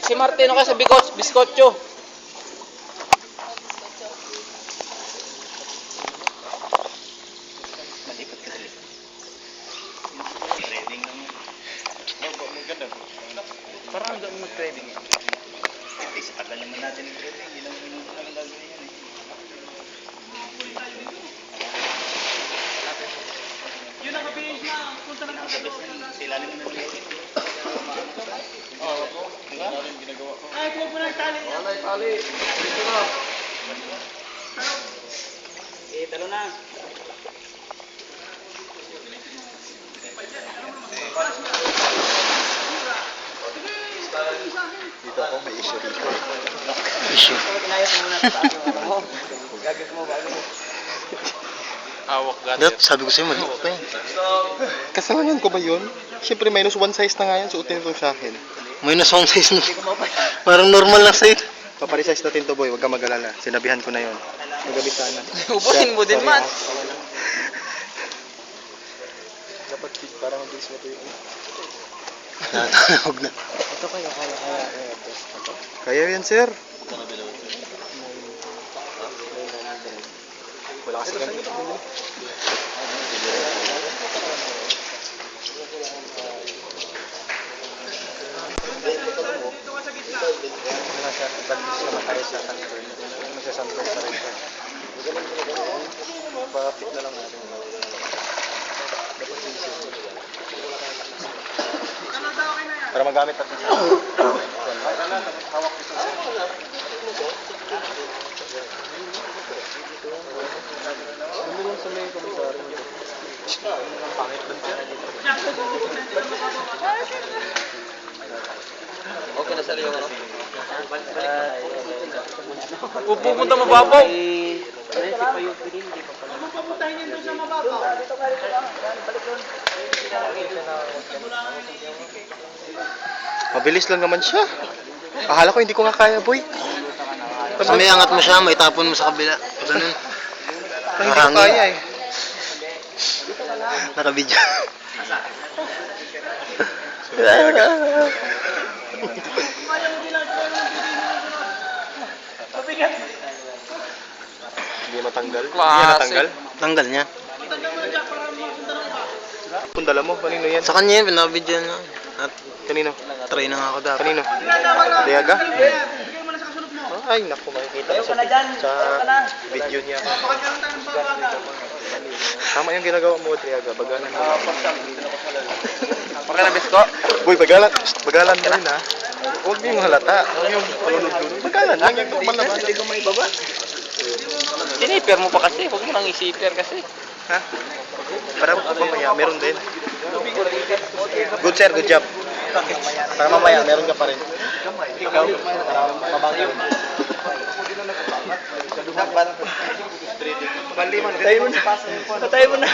Si Martino ka sa biskotyo. Malipat ka dali. Trading lang. Maganda. Parang doon mag-trading yan. Sa tagal naman natin ng trading. Ilang minuto na lang gagawin yan eh. Yun ang mabilis na. Punta na Nakakabas yan. Sila naman na gagawin. Oo, ako. Ginagawa ko. Ay, huwag mo na itali. Ali. Dito na. Talo na. Dito ako, may issue dito. Issue. Inayos mo muna sa ano. Gagawin mo ba? Hawak Dap, sabi ko sa'yo, mali pa eh. Kasalanan ko ba yun? Siyempre, minus 1 size na nga yan, suotin ito sa akin. Minus 1 size na. Parang normal lang sa'yo. Paparesize natin to boy, huwag ka mag-alala. Sinabihan ko na yun. Magabi sana. Ubusin mo din man. Dapat parang mabilis mo ito yun. Natawag na. Ito kaya. Kaya yan, sir. Wala kasi ganito. Wala siya, bandis naman tayo sa Santo. Sa Santo pa rin siya. Pa-fit na lang natin. Dapat sisip. Para magamit natin sa hawak ito. Ano lang sa may komisaryo? Pangit lang siya. Okay na sa liyo, ano? Pupunta mababaw. Papuntahin yan doon sa mababaw. Mabilis lang naman siya. Akala ko hindi ko nga kaya, boy. Basta may angat mo siya, may tapon mo sa kabila. Ganun. Hindi ko kaya eh. Nakabidyo. Hindi matanggal. Hindi yan natanggal. Tanggal niya. Kung dala mo, kanino yan? Sa kanya yun, pinabidyo niya. At Kanino? try na nga ako dapat. Kanino? Diaga? Bigay mo na sa kasunod mo. Ay, naku, makikita ko sa video niya. Pakagkaroon tayo ng babaga. Tama yung ginagawa mo, Triaga. Bagalan mo. Okay na, Bisko? Boy, bagalan mo rin ha. Huwag mo yung halata. Huwag yung palunod-lunod. Bagalan lang yung normal naman. Hindi ko may baba. Siniper mo pa kasi, huwag mo nang isiper kasi. Ha? Para mamaya, meron din. Good sir, good job. Para mamaya, meron ka pa rin. Ikaw? Mabangyo. Patay mo na. Patay mo na.